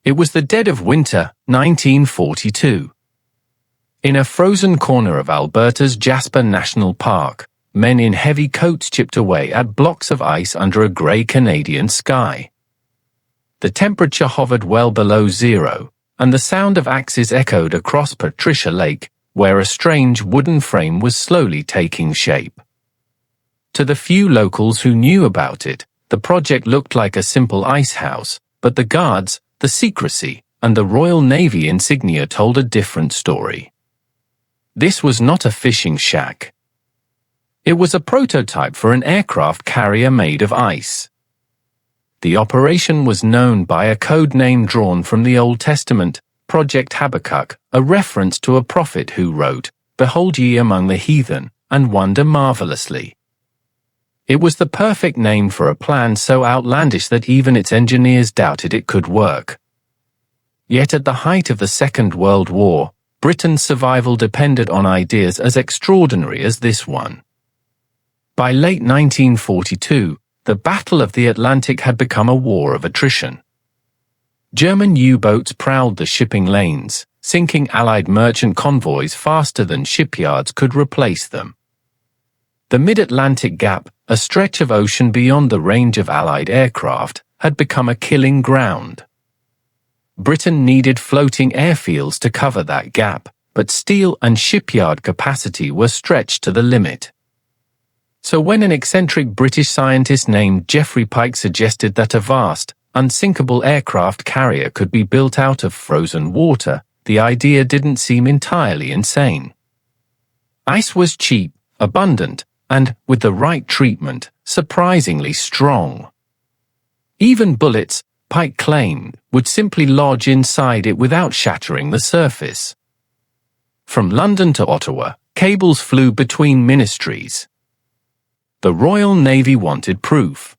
It was the dead of winter, 1942. In a frozen corner of Alberta's Jasper National Park, men in heavy coats chipped away at blocks of ice under a grey Canadian sky. The temperature hovered well below zero, and the sound of axes echoed across Patricia Lake, where a strange wooden frame was slowly taking shape. To the few locals who knew about it, the project looked like a simple ice house, but the guards, the secrecy, and the Royal Navy insignia told a different story. This was not a fishing shack. It was a prototype for an aircraft carrier made of ice. The operation was known by a code name drawn from the Old Testament, Project Habakkuk, a reference to a prophet who wrote, "Behold ye among the heathen, and wonder marvelously." It was the perfect name for a plan so outlandish that even its engineers doubted it could work. Yet at the height of the Second World War, Britain's survival depended on ideas as extraordinary as this one. By late 1942, the Battle of the Atlantic had become a war of attrition. German U-boats prowled the shipping lanes, sinking Allied merchant convoys faster than shipyards could replace them. The Mid-Atlantic Gap, a stretch of ocean beyond the range of Allied aircraft, had become a killing ground. Britain needed floating airfields to cover that gap, but steel and shipyard capacity were stretched to the limit. So when an eccentric British scientist named Geoffrey Pyke suggested that a vast, unsinkable aircraft carrier could be built out of frozen water, the idea didn't seem entirely insane. Ice was cheap, abundant, and, with the right treatment, surprisingly strong. Even bullets, Pyke claimed, would simply lodge inside it without shattering the surface. From London to Ottawa, cables flew between ministries. The Royal Navy wanted proof.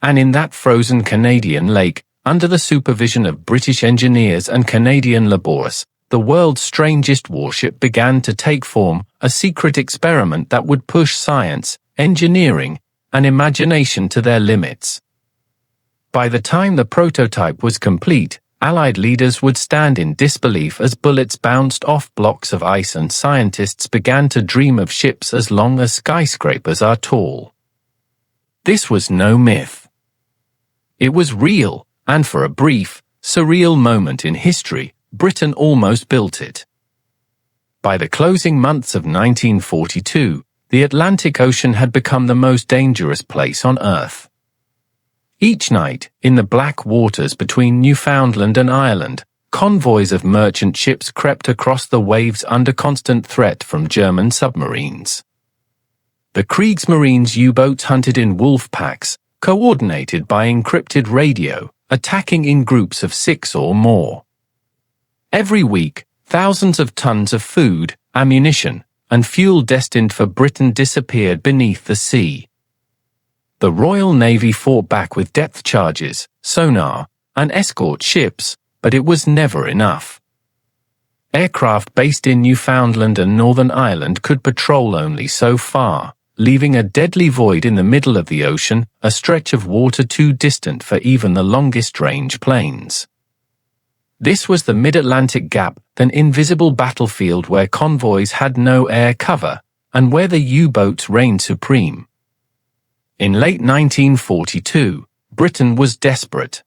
And in that frozen Canadian lake, under the supervision of British engineers and Canadian laborists, the world's strangest warship began to take form, a secret experiment that would push science, engineering, and imagination to their limits. By the time the prototype was complete, Allied leaders would stand in disbelief as bullets bounced off blocks of ice and scientists began to dream of ships as long as skyscrapers are tall. This was no myth. It was real, and for a brief, surreal moment in history, Britain almost built it. By the closing months of 1942, the Atlantic Ocean had become the most dangerous place on Earth. Each night, in the black waters between Newfoundland and Ireland, convoys of merchant ships crept across the waves under constant threat from German submarines. The Kriegsmarine's U-boats hunted in wolf packs, coordinated by encrypted radio, attacking in groups of 6 or more. Every week, thousands of tons of food, ammunition, and fuel destined for Britain disappeared beneath the sea. The Royal Navy fought back with depth charges, sonar, and escort ships, but it was never enough. Aircraft based in Newfoundland and Northern Ireland could patrol only so far, leaving a deadly void in the middle of the ocean, a stretch of water too distant for even the longest-range planes. This was the Mid-Atlantic Gap, an invisible battlefield where convoys had no air cover, and where the U-boats reigned supreme. In late 1942, Britain was desperate.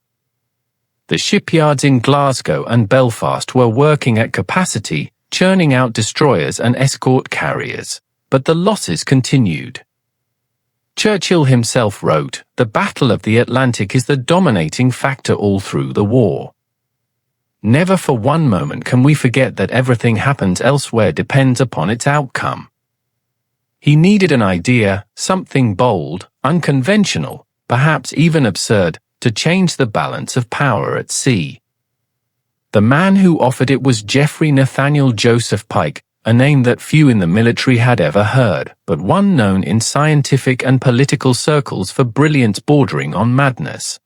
The shipyards in Glasgow and Belfast were working at capacity, churning out destroyers and escort carriers, but the losses continued. Churchill himself wrote, "The Battle of the Atlantic is the dominating factor all through the war. Never for one moment can we forget that everything happens elsewhere depends upon its outcome." He needed an idea, something bold, unconventional, perhaps even absurd, to change the balance of power at sea. The man who offered it was Geoffrey Nathaniel Joseph Pyke, a name that few in the military had ever heard, but one known in scientific and political circles for brilliance bordering on madness.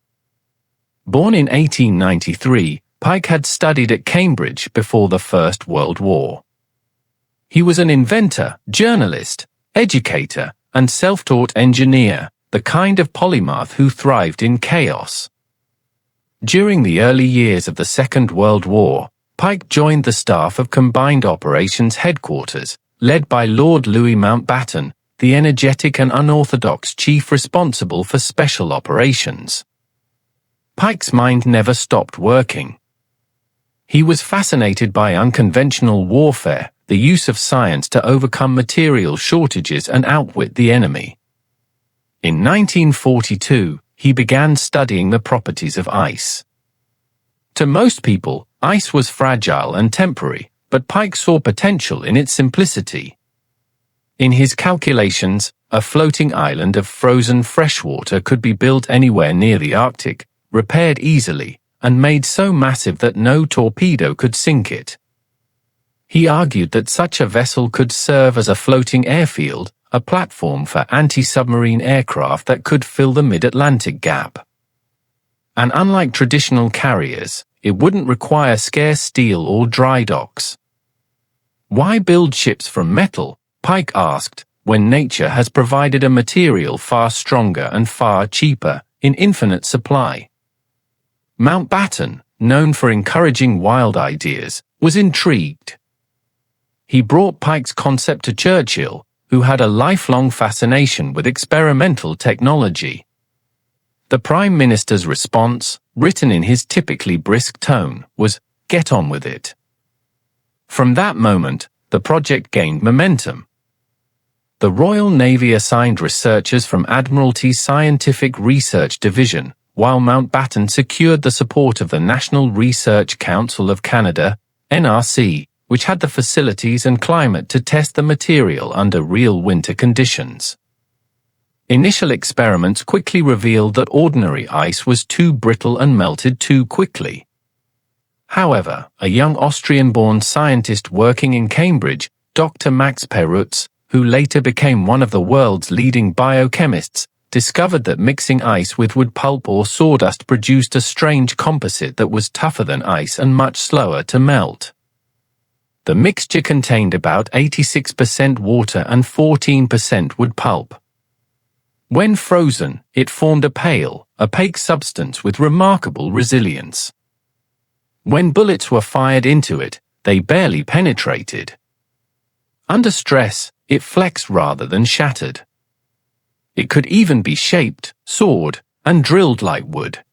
Born in 1893, Pyke had studied at Cambridge before the First World War. He was an inventor, journalist, educator, and self-taught engineer, the kind of polymath who thrived in chaos. During the early years of the Second World War, Pyke joined the staff of Combined Operations Headquarters, led by Lord Louis Mountbatten, the energetic and unorthodox chief responsible for special operations. Pyke's mind never stopped working. He was fascinated by unconventional warfare, the use of science to overcome material shortages and outwit the enemy. In 1942, he began studying the properties of ice. To most people, ice was fragile and temporary, but Pyke saw potential in its simplicity. In his calculations, a floating island of frozen freshwater could be built anywhere near the Arctic, repaired easily, and made so massive that no torpedo could sink it. He argued that such a vessel could serve as a floating airfield, a platform for anti-submarine aircraft that could fill the mid-Atlantic gap. And unlike traditional carriers, it wouldn't require scarce steel or dry docks. Why build ships from metal, Pyke asked, when nature has provided a material far stronger and far cheaper, in infinite supply? Mountbatten, known for encouraging wild ideas, was intrigued. He brought Pyke's concept to Churchill, who had a lifelong fascination with experimental technology. The Prime Minister's response, written in his typically brisk tone, was, "Get on with it." From that moment, the project gained momentum. The Royal Navy assigned researchers from Admiralty's Scientific Research Division, while Mountbatten secured the support of the National Research Council of Canada, NRC, which had the facilities and climate to test the material under real winter conditions. Initial experiments quickly revealed that ordinary ice was too brittle and melted too quickly. However, a young Austrian-born scientist working in Cambridge, Dr. Max Perutz, who later became one of the world's leading biochemists, discovered that mixing ice with wood pulp or sawdust produced a strange composite that was tougher than ice and much slower to melt. The mixture contained about 86% water and 14% wood pulp. When frozen, it formed a pale, opaque substance with remarkable resilience. When bullets were fired into it, they barely penetrated. Under stress, it flexed rather than shattered. It could even be shaped, sawed, and drilled like wood.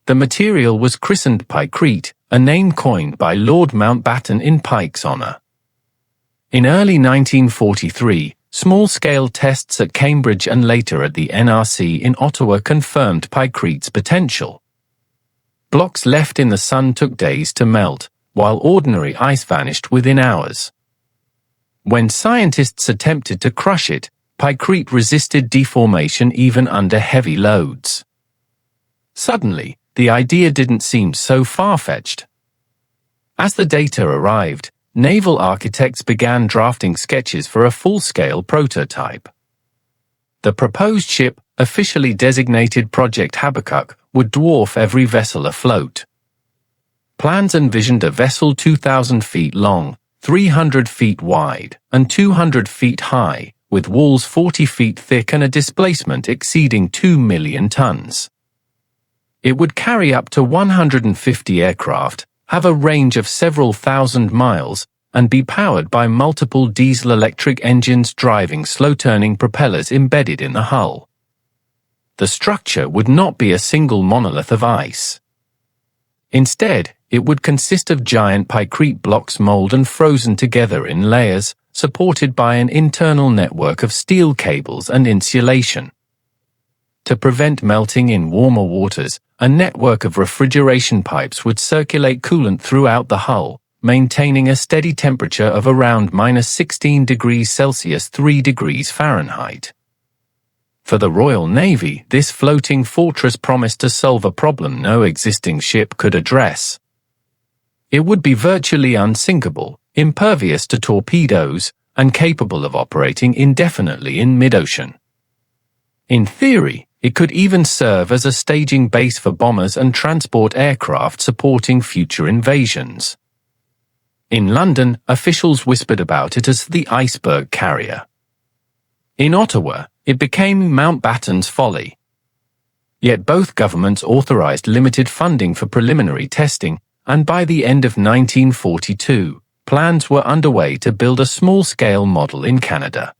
The material was christened Pykrete, a name coined by Lord Mountbatten in Pyke's honor. In early 1943, small-scale tests at Cambridge and later at the NRC in Ottawa confirmed Pykrete's potential. Blocks left in the sun took days to melt, while ordinary ice vanished within hours. When scientists attempted to crush it, Pykrete resisted deformation even under heavy loads. Suddenly, the idea didn't seem so far-fetched. As the data arrived, naval architects began drafting sketches for a full-scale prototype. The proposed ship, officially designated Project Habakkuk, would dwarf every vessel afloat. Plans envisioned a vessel 2,000 feet long, 300 feet wide, and 200 feet high, with walls 40 feet thick and a displacement exceeding 2 million tons. It would carry up to 150 aircraft, have a range of several thousand miles, and be powered by multiple diesel-electric engines driving slow-turning propellers embedded in the hull. The structure would not be a single monolith of ice. Instead, it would consist of giant Pykrete blocks molded and frozen together in layers, supported by an internal network of steel cables and insulation. To prevent melting in warmer waters, a network of refrigeration pipes would circulate coolant throughout the hull, maintaining a steady temperature of around -16 degrees Celsius 3 degrees Fahrenheit. For the Royal Navy, this floating fortress promised to solve a problem no existing ship could address. It would be virtually unsinkable, impervious to torpedoes, and capable of operating indefinitely in mid-ocean. In theory, it could even serve as a staging base for bombers and transport aircraft supporting future invasions. In London, officials whispered about it as the iceberg carrier. In Ottawa, it became Mountbatten's folly. Yet both governments authorized limited funding for preliminary testing, and by the end of 1942, plans were underway to build a small-scale model in Canada.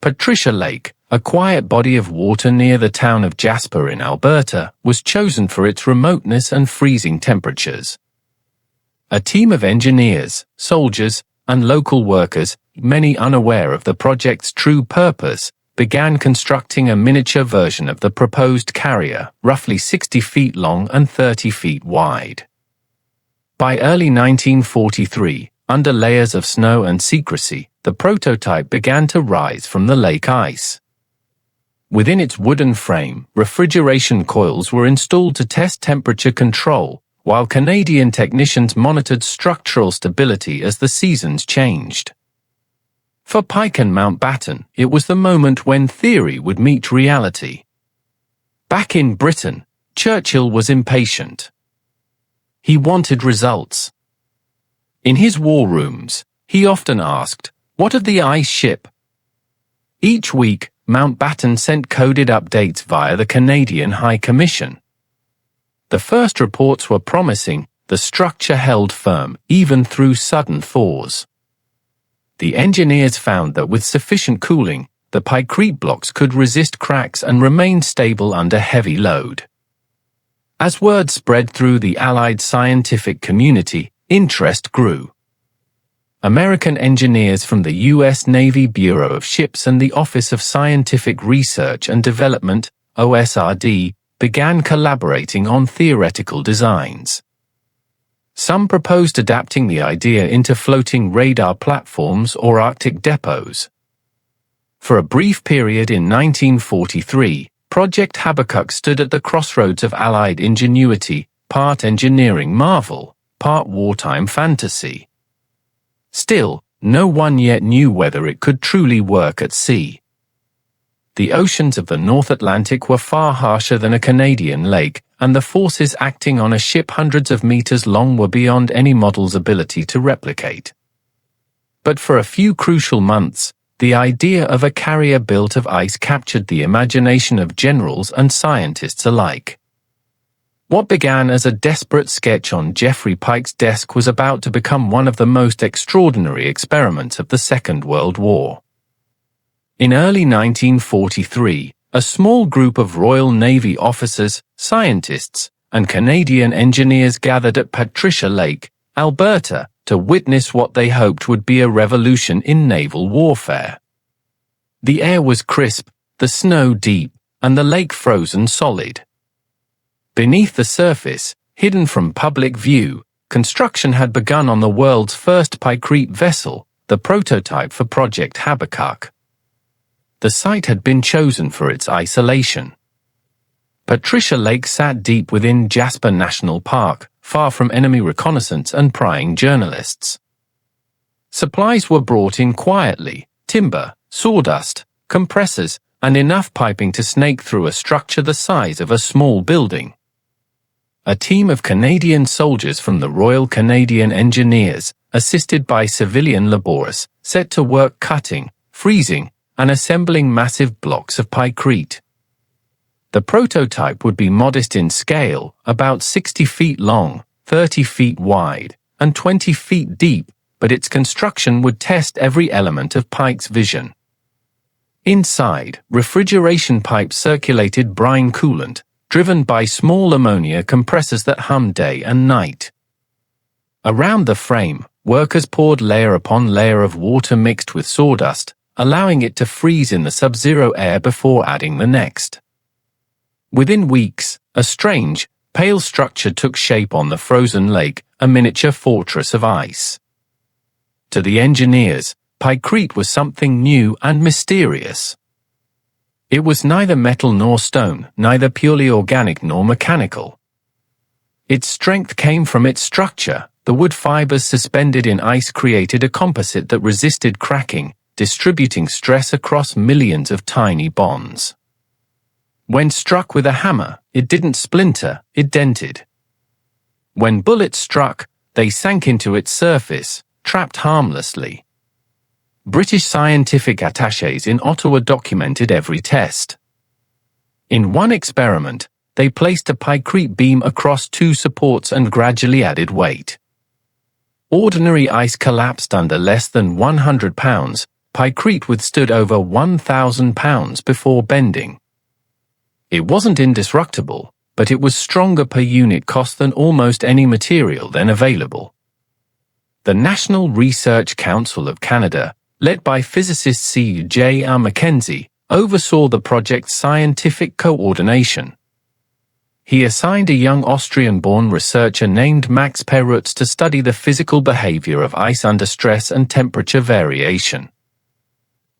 Patricia Lake, a quiet body of water near the town of Jasper in Alberta, was chosen for its remoteness and freezing temperatures. A team of engineers, soldiers, and local workers, many unaware of the project's true purpose, began constructing a miniature version of the proposed carrier, roughly 60 feet long and 30 feet wide. By early 1943, under layers of snow and secrecy, the prototype began to rise from the lake ice. Within its wooden frame, refrigeration coils were installed to test temperature control, while Canadian technicians monitored structural stability as the seasons changed. For Pyke and Mountbatten, it was the moment when theory would meet reality. Back in Britain, Churchill was impatient. He wanted results. In his war rooms, he often asked, "What of the ice ship?" Each week, Mountbatten sent coded updates via the Canadian High Commission. The first reports were promising, the structure held firm, even through sudden thaws. The engineers found that with sufficient cooling, the Pykrete blocks could resist cracks and remain stable under heavy load. As word spread through the Allied scientific community, interest grew. American engineers from the U.S. Navy Bureau of Ships and the Office of Scientific Research and Development, OSRD, began collaborating on theoretical designs. Some proposed adapting the idea into floating radar platforms or Arctic depots. For a brief period in 1943, Project Habakkuk stood at the crossroads of Allied ingenuity, part engineering marvel, part wartime fantasy. Still, no one yet knew whether it could truly work at sea. The oceans of the North Atlantic were far harsher than a Canadian lake, and the forces acting on a ship hundreds of meters long were beyond any model's ability to replicate. But for a few crucial months, the idea of a carrier built of ice captured the imagination of generals and scientists alike. What began as a desperate sketch on Geoffrey Pyke's desk was about to become one of the most extraordinary experiments of the Second World War. In early 1943, a small group of Royal Navy officers, scientists, and Canadian engineers gathered at Patricia Lake, Alberta, to witness what they hoped would be a revolution in naval warfare. The air was crisp, the snow deep, and the lake frozen solid. Beneath the surface, hidden from public view, construction had begun on the world's first Pykrete vessel, the prototype for Project Habakkuk. The site had been chosen for its isolation. Patricia Lake sat deep within Jasper National Park, far from enemy reconnaissance and prying journalists. Supplies were brought in quietly: timber, sawdust, compressors, and enough piping to snake through a structure the size of a small building. A team of Canadian soldiers from the Royal Canadian Engineers, assisted by civilian laborers, set to work cutting, freezing, and assembling massive blocks of Pykrete. The prototype would be modest in scale, about 60 feet long, 30 feet wide, and 20 feet deep, but its construction would test every element of Pyke's vision. Inside, refrigeration pipes circulated brine coolant, driven by small ammonia compressors that hummed day and night. Around the frame, workers poured layer upon layer of water mixed with sawdust, allowing it to freeze in the sub-zero air before adding the next. Within weeks, a strange, pale structure took shape on the frozen lake, a miniature fortress of ice. To the engineers, Pykrete was something new and mysterious. It was neither metal nor stone, neither purely organic nor mechanical. Its strength came from its structure. The wood fibers suspended in ice created a composite that resisted cracking, distributing stress across millions of tiny bonds. When struck with a hammer, it didn't splinter, it dented. When bullets struck, they sank into its surface, trapped harmlessly. British scientific attachés in Ottawa documented every test. In one experiment, they placed a pykrete beam across two supports and gradually added weight. Ordinary ice collapsed under less than 100 pounds. Pykrete withstood over 1,000 pounds before bending. It wasn't indestructible, but it was stronger per unit cost than almost any material then available. The National Research Council of Canada, led by physicist C.J.R. Mackenzie, oversaw the project's scientific coordination. He assigned a young Austrian-born researcher named Max Perutz to study the physical behavior of ice under stress and temperature variation.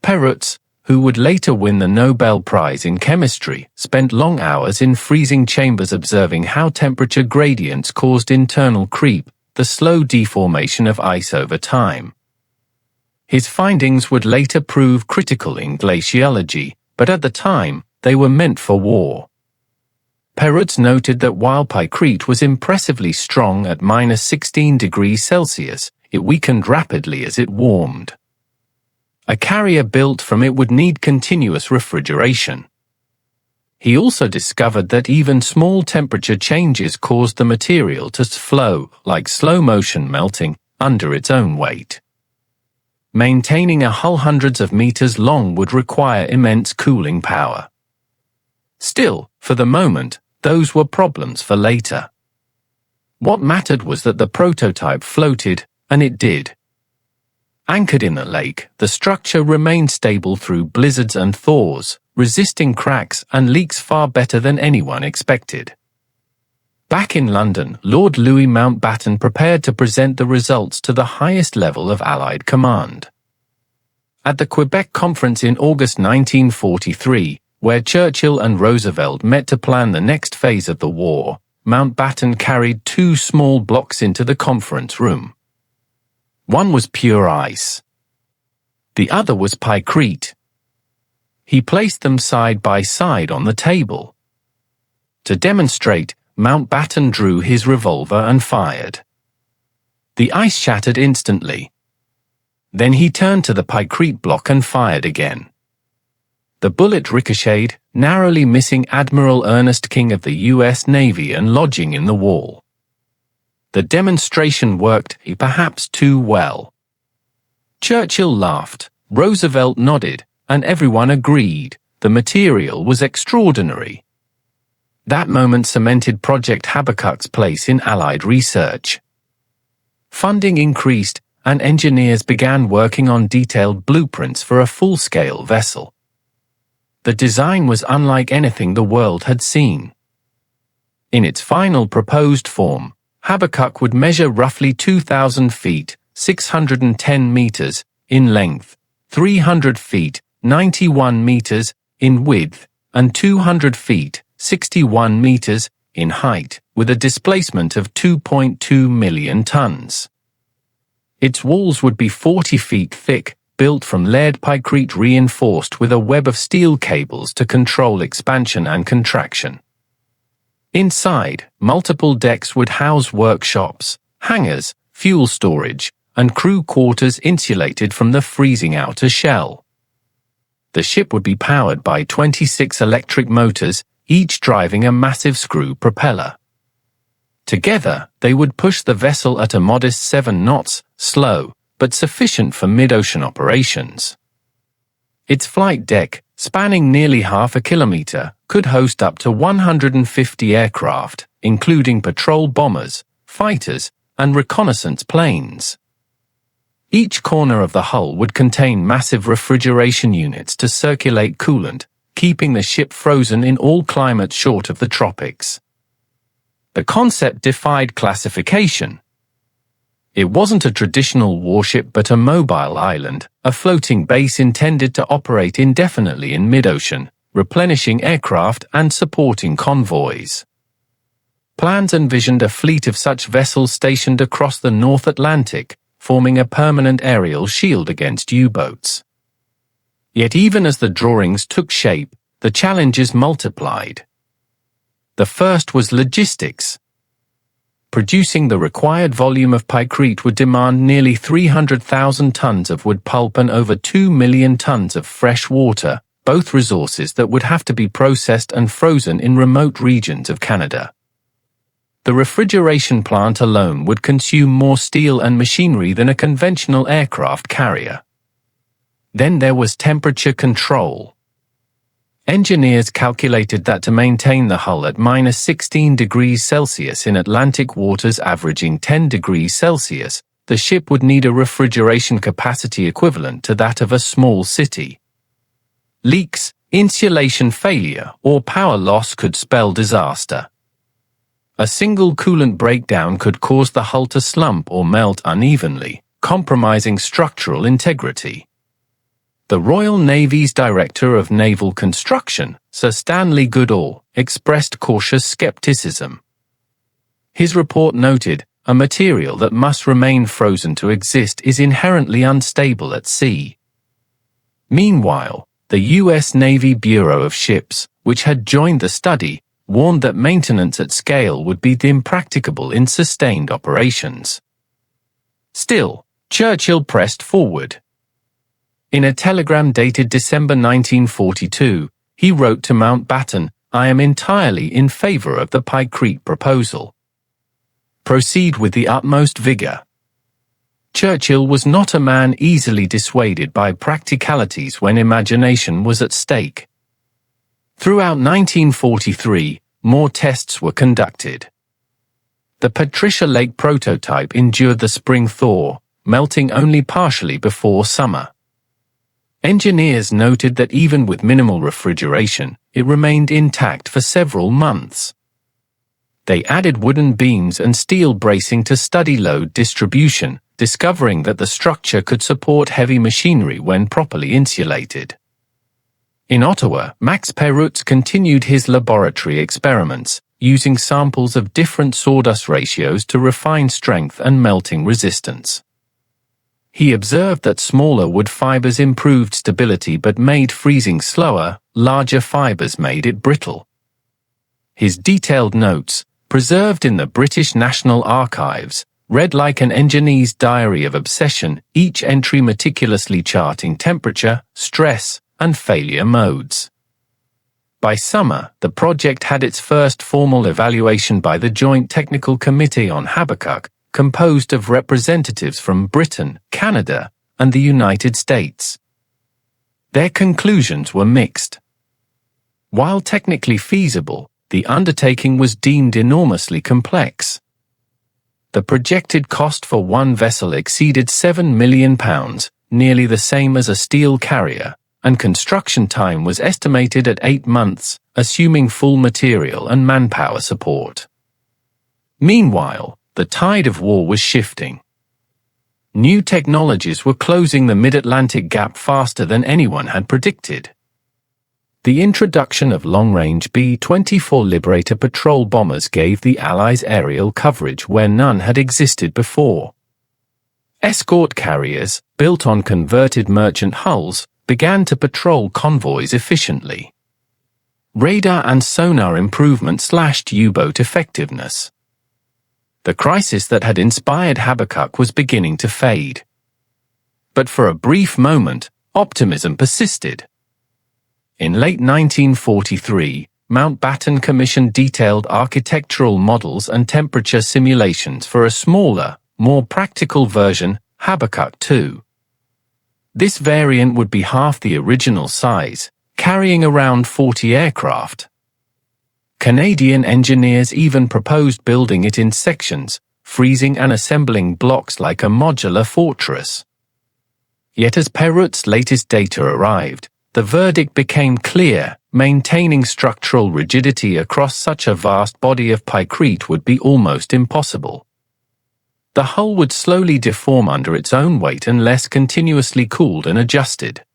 Perutz, who would later win the Nobel Prize in Chemistry, spent long hours in freezing chambers observing how temperature gradients caused internal creep, the slow deformation of ice over time. His findings would later prove critical in glaciology, but at the time, they were meant for war. Perutz noted that while pykrete was impressively strong at -16 degrees Celsius, it weakened rapidly as it warmed. A carrier built from it would need continuous refrigeration. He also discovered that even small temperature changes caused the material to flow, like slow-motion melting, under its own weight. Maintaining a hull hundreds of meters long would require immense cooling power. Still, for the moment, those were problems for later. What mattered was that the prototype floated, and it did. Anchored in the lake, the structure remained stable through blizzards and thaws, resisting cracks and leaks far better than anyone expected. Back in London, Lord Louis Mountbatten prepared to present the results to the highest level of Allied command. At the Quebec Conference in August 1943, where Churchill and Roosevelt met to plan the next phase of the war, Mountbatten carried two small blocks into the conference room. One was pure ice. The other was pykrete. He placed them side by side on the table. To demonstrate, Mountbatten drew his revolver and fired. The ice shattered instantly. Then he turned to the pykrete block and fired again. The bullet ricocheted, narrowly missing Admiral Ernest King of the U.S. Navy and lodging in the wall. The demonstration worked, perhaps too well. Churchill laughed, Roosevelt nodded, and everyone agreed the material was extraordinary. That moment cemented Project Habakkuk's place in Allied research. Funding increased, and engineers began working on detailed blueprints for a full-scale vessel. The design was unlike anything the world had seen. In its final proposed form, Habakkuk would measure roughly 2,000 feet, 610 meters, in length, 300 feet, 91 meters, in width, and 200 feet, 61 meters, in height, with a displacement of 2.2 million tons. Its walls would be 40 feet thick, built from layered pykrete reinforced with a web of steel cables to control expansion and contraction. Inside, multiple decks would house workshops, hangars, fuel storage, and crew quarters insulated from the freezing outer shell. The ship would be powered by 26 electric motors, each driving a massive screw propeller. Together, they would push the vessel at a modest 7 knots, slow, but sufficient for mid-ocean operations. Its flight deck, spanning nearly half a kilometer, could host up to 150 aircraft, including patrol bombers, fighters, and reconnaissance planes. Each corner of the hull would contain massive refrigeration units to circulate coolant, keeping the ship frozen in all climates short of the tropics. The concept defied classification. It wasn't a traditional warship but a mobile island, a floating base intended to operate indefinitely in mid-ocean, replenishing aircraft and supporting convoys. Plans envisioned a fleet of such vessels stationed across the North Atlantic, forming a permanent aerial shield against U-boats. Yet even as the drawings took shape, the challenges multiplied. The first was logistics. Producing the required volume of pykrete would demand nearly 300,000 tons of wood pulp and over 2 million tons of fresh water, both resources that would have to be processed and frozen in remote regions of Canada. The refrigeration plant alone would consume more steel and machinery than a conventional aircraft carrier. Then there was temperature control. Engineers calculated that to maintain the hull at -16 degrees Celsius in Atlantic waters averaging 10 degrees Celsius, the ship would need a refrigeration capacity equivalent to that of a small city. Leaks, insulation failure, or power loss could spell disaster. A single coolant breakdown could cause the hull to slump or melt unevenly, compromising structural integrity. The Royal Navy's Director of Naval Construction, Sir Stanley Goodall, expressed cautious skepticism. His report noted, "A material that must remain frozen to exist is inherently unstable at sea." Meanwhile, the U.S. Navy Bureau of Ships, which had joined the study, warned that maintenance at scale would be impracticable in sustained operations. Still, Churchill pressed forward. In a telegram dated December 1942, he wrote to Mountbatten, "I am entirely in favor of the Pyke proposal. Proceed with the utmost vigor." Churchill was not a man easily dissuaded by practicalities when imagination was at stake. Throughout 1943, more tests were conducted. The Patricia Lake prototype endured the spring thaw, melting only partially before summer. Engineers noted that even with minimal refrigeration, it remained intact for several months. They added wooden beams and steel bracing to study load distribution, discovering that the structure could support heavy machinery when properly insulated. In Ottawa, Max Perutz continued his laboratory experiments, using samples of different sawdust ratios to refine strength and melting resistance. He observed that smaller wood fibers improved stability but made freezing slower, larger fibers made it brittle. His detailed notes, preserved in the British National Archives, read like an engineer's diary of obsession, each entry meticulously charting temperature, stress, and failure modes. By summer, the project had its first formal evaluation by the Joint Technical Committee on Habakkuk, composed of representatives from Britain, Canada, and the United States. Their conclusions were mixed. While technically feasible, the undertaking was deemed enormously complex. The projected cost for one vessel exceeded £7 million, nearly the same as a steel carrier, and construction time was estimated at 8 months, assuming full material and manpower support. Meanwhile, the tide of war was shifting. New technologies were closing the mid-Atlantic gap faster than anyone had predicted. The introduction of long-range B-24 Liberator patrol bombers gave the Allies aerial coverage where none had existed before. Escort carriers, built on converted merchant hulls, began to patrol convoys efficiently. Radar and sonar improvement slashed U-boat effectiveness. The crisis that had inspired Habakkuk was beginning to fade. But for a brief moment, optimism persisted. In late 1943, Mountbatten commissioned detailed architectural models and temperature simulations for a smaller, more practical version, Habakkuk 2. This variant would be half the original size, carrying around 40 aircraft. Canadian engineers even proposed building it in sections, freezing and assembling blocks like a modular fortress. Yet as Perutz's latest data arrived, the verdict became clear: maintaining structural rigidity across such a vast body of pykrete would be almost impossible. The hull would slowly deform under its own weight unless continuously cooled and adjusted.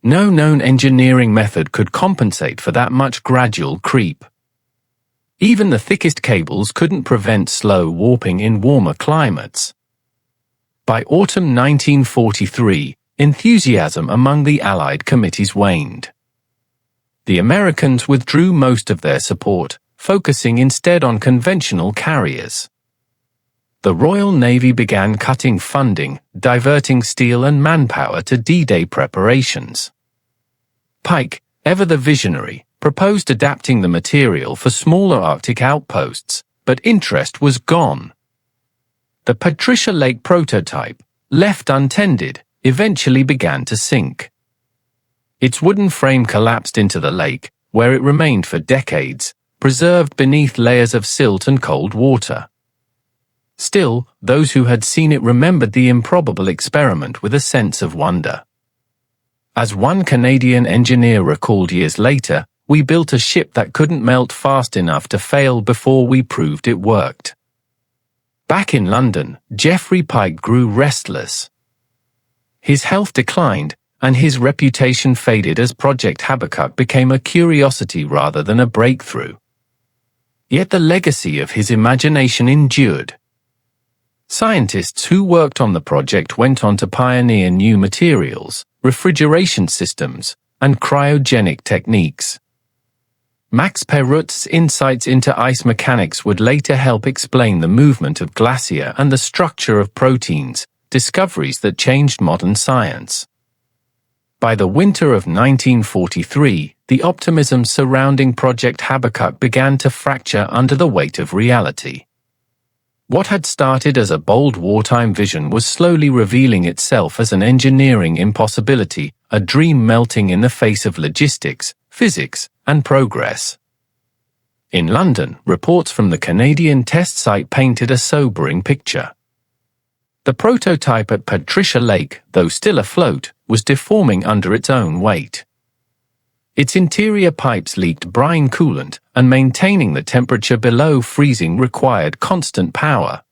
No known engineering method could compensate for that much gradual creep. Even the thickest cables couldn't prevent slow warping in warmer climates. By autumn 1943, enthusiasm among the Allied committees waned. The Americans withdrew most of their support, focusing instead on conventional carriers. The Royal Navy began cutting funding, diverting steel and manpower to D-Day preparations. Pyke, ever the visionary, proposed adapting the material for smaller Arctic outposts, but interest was gone. The Patricia Lake prototype, left untended, eventually began to sink. Its wooden frame collapsed into the lake, where it remained for decades, preserved beneath layers of silt and cold water. Still, those who had seen it remembered the improbable experiment with a sense of wonder. As one Canadian engineer recalled years later, "We built a ship that couldn't melt fast enough to fail before we proved it worked." Back in London, Geoffrey Pyke grew restless. His health declined, and his reputation faded as Project Habakkuk became a curiosity rather than a breakthrough. Yet the legacy of his imagination endured. Scientists who worked on the project went on to pioneer new materials, refrigeration systems, and cryogenic techniques. Max Perut's insights into ice mechanics would later help explain the movement of glacier and the structure of proteins, discoveries that changed modern science. By the winter of 1943, the optimism surrounding Project Habakkuk began to fracture under the weight of reality. What had started as a bold wartime vision was slowly revealing itself as an engineering impossibility, a dream melting in the face of logistics, physics, and progress. In London, reports from the Canadian test site painted a sobering picture. The prototype at Patricia Lake, though still afloat, was deforming under its own weight. Its interior pipes leaked brine coolant, and maintaining the temperature below freezing required constant power.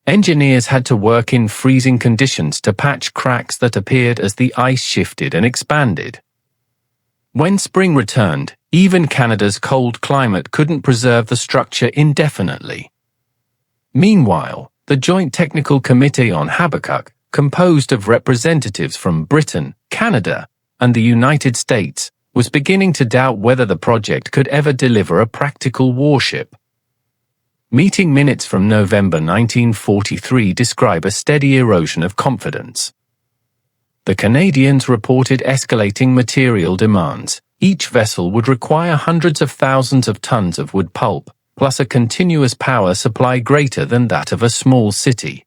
Engineers had to work in freezing conditions to patch cracks that appeared as the ice shifted and expanded. When spring returned, even Canada's cold climate couldn't preserve the structure indefinitely. Meanwhile, the Joint Technical Committee on Habakkuk, composed of representatives from Britain, Canada, and the United States, was beginning to doubt whether the project could ever deliver a practical warship. Meeting minutes from November 1943 describe a steady erosion of confidence. The Canadians reported escalating material demands. Each vessel would require hundreds of thousands of tons of wood pulp, plus a continuous power supply greater than that of a small city.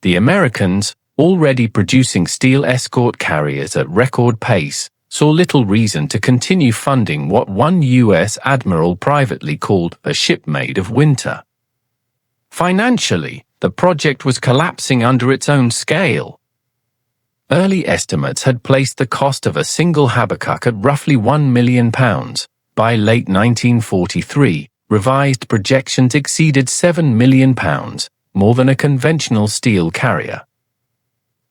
The Americans, already producing steel escort carriers at record pace, saw little reason to continue funding what one U.S. admiral privately called a ship made of winter. Financially, the project was collapsing under its own scale. Early estimates had placed the cost of a single Habakkuk at roughly £1 million. By late 1943, revised projections exceeded £7 million, more than a conventional steel carrier.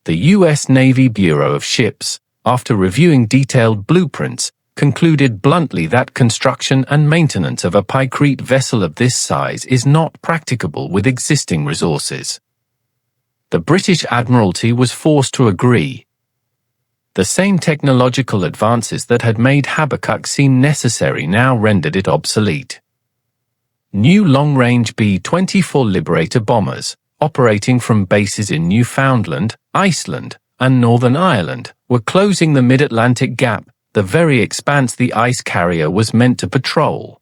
The U.S. Navy Bureau of Ships, after reviewing detailed blueprints, concluded bluntly that construction and maintenance of a Pykrete vessel of this size is not practicable with existing resources. The British Admiralty was forced to agree. The same technological advances that had made Habakkuk seem necessary now rendered it obsolete. New long-range B-24 Liberator bombers, operating from bases in Newfoundland, Iceland, and Northern Ireland, were closing the mid-Atlantic gap, the very expanse the ice carrier was meant to patrol.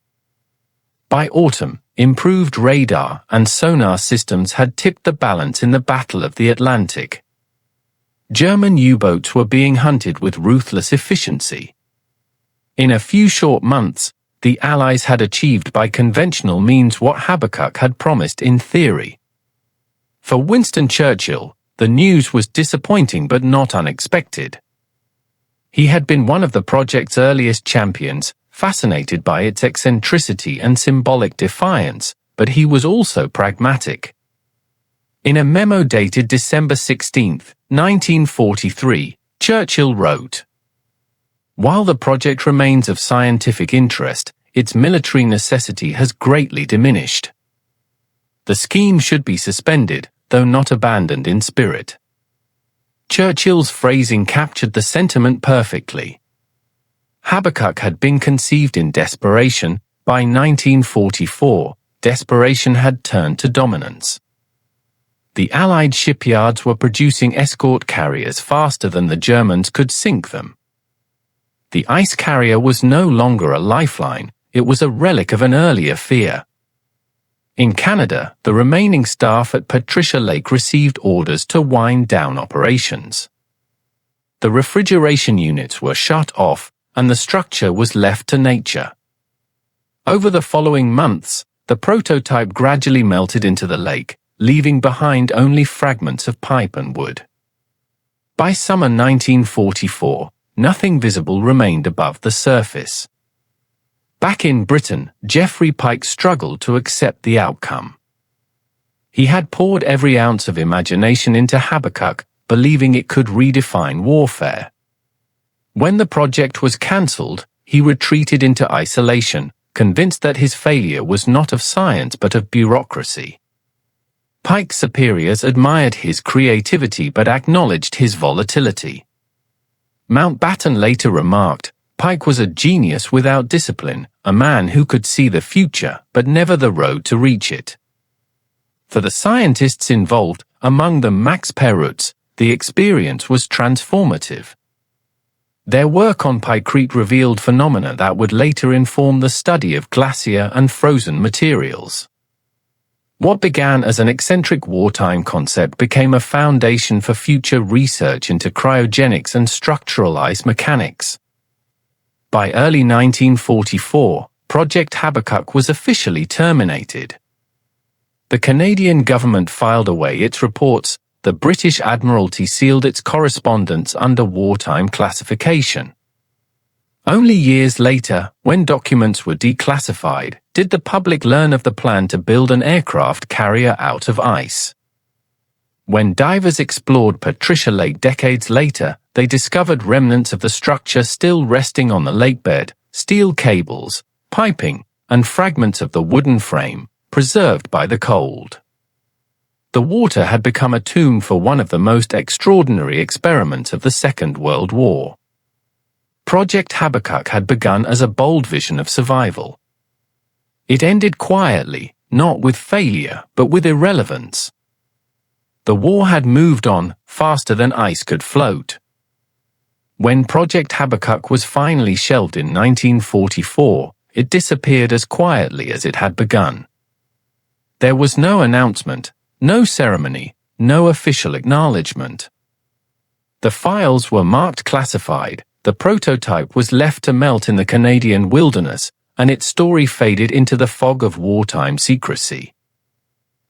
By autumn, improved radar and sonar systems had tipped the balance in the Battle of the Atlantic. German U-boats were being hunted with ruthless efficiency. In a few short months, the Allies had achieved by conventional means what Habakkuk had promised in theory. For Winston Churchill, the news was disappointing but not unexpected. He had been one of the project's earliest champions, fascinated by its eccentricity and symbolic defiance, but he was also pragmatic. In a memo dated December 16, 1943, Churchill wrote, "While the project remains of scientific interest, its military necessity has greatly diminished. The scheme should be suspended, though not abandoned in spirit." Churchill's phrasing captured the sentiment perfectly. Habakkuk had been conceived in desperation. By 1944, desperation had turned to dominance. The Allied shipyards were producing escort carriers faster than the Germans could sink them. The ice carrier was no longer a lifeline, it was a relic of an earlier fear. In Canada, the remaining staff at Patricia Lake received orders to wind down operations. The refrigeration units were shut off, and the structure was left to nature. Over the following months, the prototype gradually melted into the lake, leaving behind only fragments of pipe and wood. By summer 1944, nothing visible remained above the surface. Back in Britain, Geoffrey Pyke struggled to accept the outcome. He had poured every ounce of imagination into Habakkuk, believing it could redefine warfare. When the project was cancelled, he retreated into isolation, convinced that his failure was not of science but of bureaucracy. Pyke's superiors admired his creativity but acknowledged his volatility. Mountbatten later remarked, "Pyke was a genius without discipline, a man who could see the future but never the road to reach it." For the scientists involved, among them Max Perutz, the experience was transformative. Their work on Pykrete revealed phenomena that would later inform the study of glacier and frozen materials. What began as an eccentric wartime concept became a foundation for future research into cryogenics and structural ice mechanics. By early 1944, Project Habakkuk was officially terminated. The Canadian government filed away its reports, the British Admiralty sealed its correspondence under wartime classification. Only years later, when documents were declassified, did the public learn of the plan to build an aircraft carrier out of ice. When divers explored Patricia Lake decades later, they discovered remnants of the structure still resting on the lakebed, steel cables, piping, and fragments of the wooden frame, preserved by the cold. The water had become a tomb for one of the most extraordinary experiments of the Second World War. Project Habakkuk had begun as a bold vision of survival. It ended quietly, not with failure, but with irrelevance. The war had moved on, faster than ice could float. When Project Habakkuk was finally shelved in 1944, it disappeared as quietly as it had begun. There was no announcement, no ceremony, no official acknowledgement. The files were marked classified, the prototype was left to melt in the Canadian wilderness, and its story faded into the fog of wartime secrecy.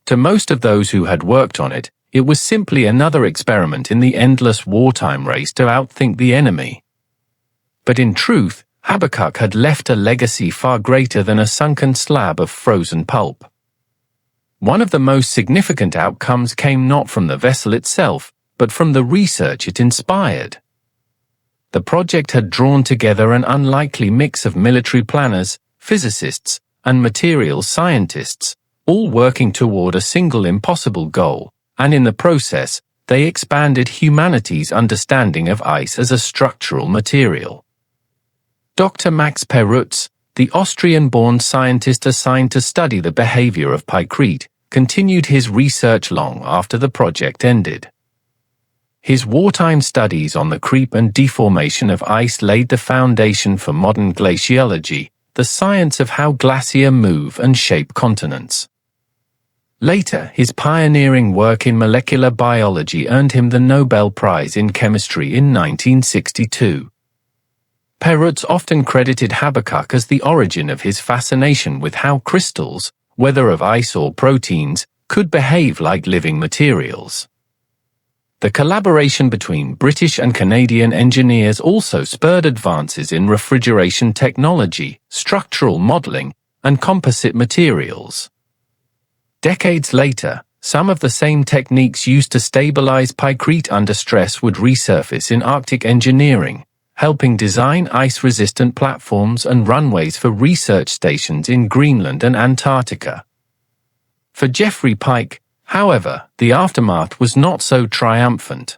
To most of those who had worked on it, it was simply another experiment in the endless wartime race to outthink the enemy. But in truth, Habakkuk had left a legacy far greater than a sunken slab of frozen pulp. One of the most significant outcomes came not from the vessel itself, but from the research it inspired. The project had drawn together an unlikely mix of military planners, physicists, and materials scientists, all working toward a single impossible goal, and in the process, they expanded humanity's understanding of ice as a structural material. Dr. Max Perutz, the Austrian-born scientist assigned to study the behavior of Pykrete, continued his research long after the project ended. His wartime studies on the creep and deformation of ice laid the foundation for modern glaciology, the science of how glaciers move and shape continents. Later, his pioneering work in molecular biology earned him the Nobel Prize in Chemistry in 1962. Perutz often credited Habakkuk as the origin of his fascination with how crystals, whether of ice or proteins, could behave like living materials. The collaboration between British and Canadian engineers also spurred advances in refrigeration technology, structural modeling, and composite materials. Decades later, some of the same techniques used to stabilize Pykrete under stress would resurface in Arctic engineering, helping design ice-resistant platforms and runways for research stations in Greenland and Antarctica. For Geoffrey Pyke, however, the aftermath was not so triumphant.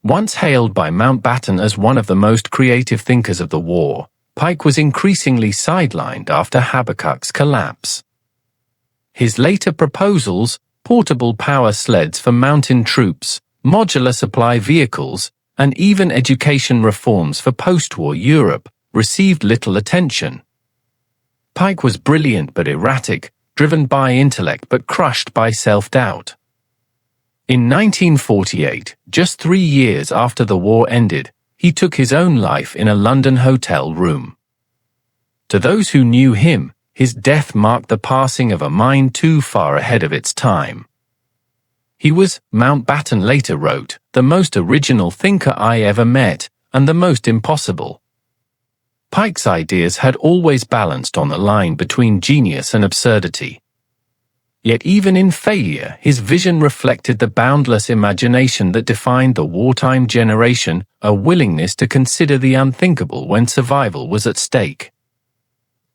Once hailed by Mountbatten as one of the most creative thinkers of the war, Pyke was increasingly sidelined after Habakkuk's collapse. His later proposals, portable power sleds for mountain troops, modular supply vehicles, and even education reforms for post-war Europe received little attention. Pyke was brilliant but erratic, driven by intellect but crushed by self-doubt. In 1948, just 3 years after the war ended, he took his own life in a London hotel room. To those who knew him, his death marked the passing of a mind too far ahead of its time. He was, Mountbatten later wrote, the most original thinker I ever met, and the most impossible. Pyke's ideas had always balanced on the line between genius and absurdity. Yet even in failure, his vision reflected the boundless imagination that defined the wartime generation, a willingness to consider the unthinkable when survival was at stake.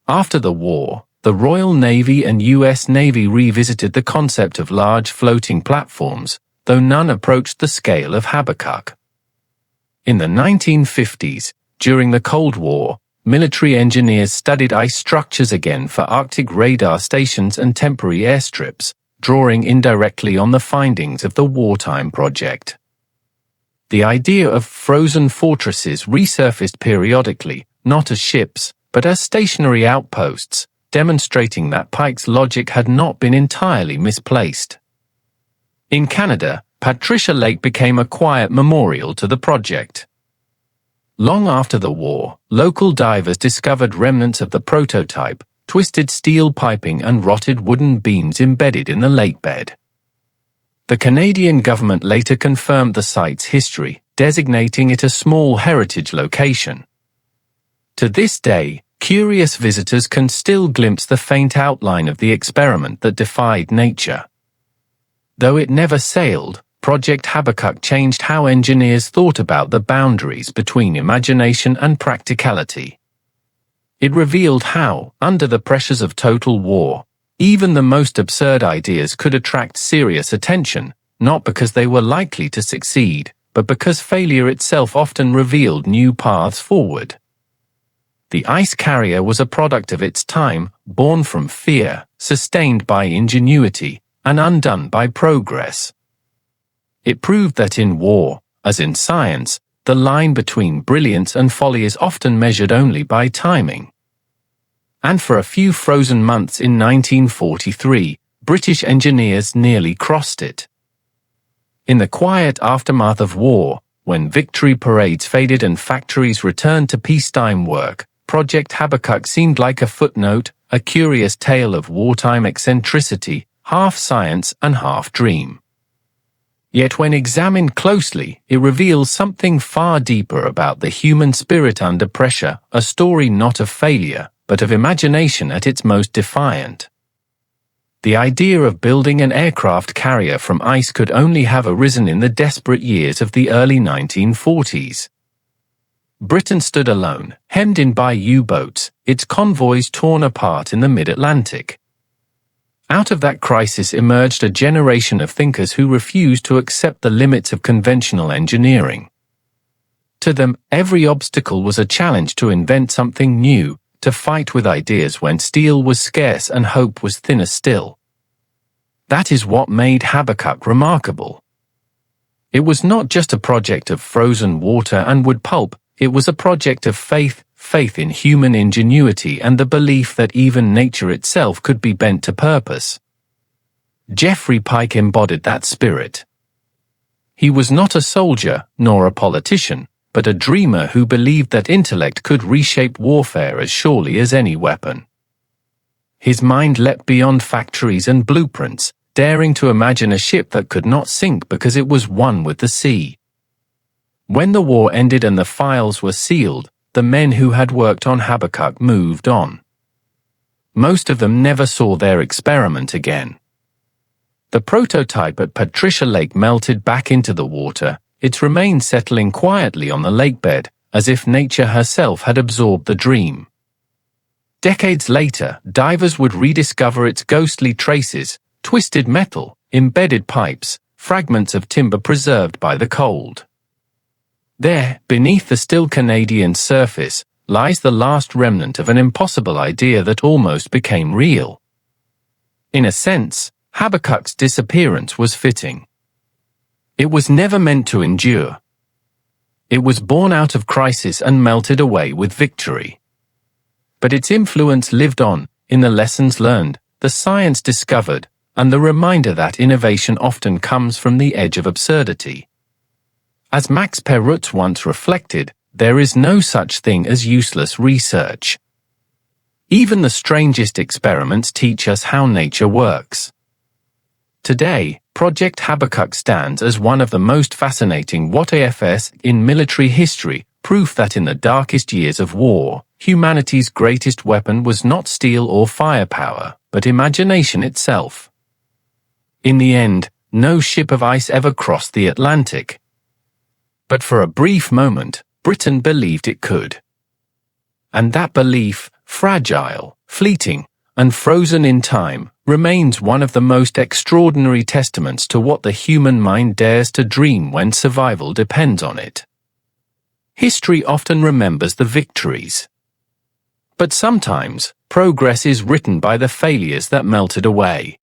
After the war, the Royal Navy and US Navy revisited the concept of large floating platforms, though none approached the scale of Habakkuk. In the 1950s, during the Cold War, military engineers studied ice structures again for Arctic radar stations and temporary airstrips, drawing indirectly on the findings of the wartime project. The idea of frozen fortresses resurfaced periodically, not as ships, but as stationary outposts, demonstrating that Pyke's logic had not been entirely misplaced. In Canada, Patricia Lake became a quiet memorial to the project. Long after the war, local divers discovered remnants of the prototype, twisted steel piping and rotted wooden beams embedded in the lakebed. The Canadian government later confirmed the site's history, designating it a small heritage location. To this day, curious visitors can still glimpse the faint outline of the experiment that defied nature. Though it never sailed, Project Habakkuk changed how engineers thought about the boundaries between imagination and practicality. It revealed how, under the pressures of total war, even the most absurd ideas could attract serious attention, not because they were likely to succeed, but because failure itself often revealed new paths forward. The ice carrier was a product of its time, born from fear, sustained by ingenuity, and undone by progress. It proved that in war, as in science, the line between brilliance and folly is often measured only by timing. And for a few frozen months in 1943, British engineers nearly crossed it. In the quiet aftermath of war, when victory parades faded and factories returned to peacetime work, Project Habakkuk seemed like a footnote, a curious tale of wartime eccentricity, half science and half dream. Yet when examined closely, it reveals something far deeper about the human spirit under pressure, a story not of failure, but of imagination at its most defiant. The idea of building an aircraft carrier from ice could only have arisen in the desperate years of the early 1940s. Britain stood alone, hemmed in by U-boats, its convoys torn apart in the mid-Atlantic. Out of that crisis emerged a generation of thinkers who refused to accept the limits of conventional engineering. To them, every obstacle was a challenge to invent something new, to fight with ideas when steel was scarce and hope was thinner still. That is what made Habakkuk remarkable. It was not just a project of frozen water and wood pulp, it was a project of faith in human ingenuity and the belief that even nature itself could be bent to purpose. Geoffrey Pyke embodied that spirit. He was not a soldier, nor a politician, but a dreamer who believed that intellect could reshape warfare as surely as any weapon. His mind leapt beyond factories and blueprints, daring to imagine a ship that could not sink because it was one with the sea. When the war ended and the files were sealed, the men who had worked on Habakkuk moved on. Most of them never saw their experiment again. The prototype at Patricia Lake melted back into the water, its remains settling quietly on the lakebed, as if nature herself had absorbed the dream. Decades later, divers would rediscover its ghostly traces, twisted metal, embedded pipes, fragments of timber preserved by the cold. There, beneath the still Canadian surface, lies the last remnant of an impossible idea that almost became real. In a sense, Habakkuk's disappearance was fitting. It was never meant to endure. It was born out of crisis and melted away with victory. But its influence lived on, in the lessons learned, the science discovered, and the reminder that innovation often comes from the edge of absurdity. As Max Perutz once reflected, there is no such thing as useless research. Even the strangest experiments teach us how nature works. Today, Project Habakkuk stands as one of the most fascinating what-ifs in military history, proof that in the darkest years of war, humanity's greatest weapon was not steel or firepower, but imagination itself. In the end, no ship of ice ever crossed the Atlantic. But for a brief moment, Britain believed it could. And that belief, fragile, fleeting, and frozen in time, remains one of the most extraordinary testaments to what the human mind dares to dream when survival depends on it. History often remembers the victories. But sometimes, progress is written by the failures that melted away.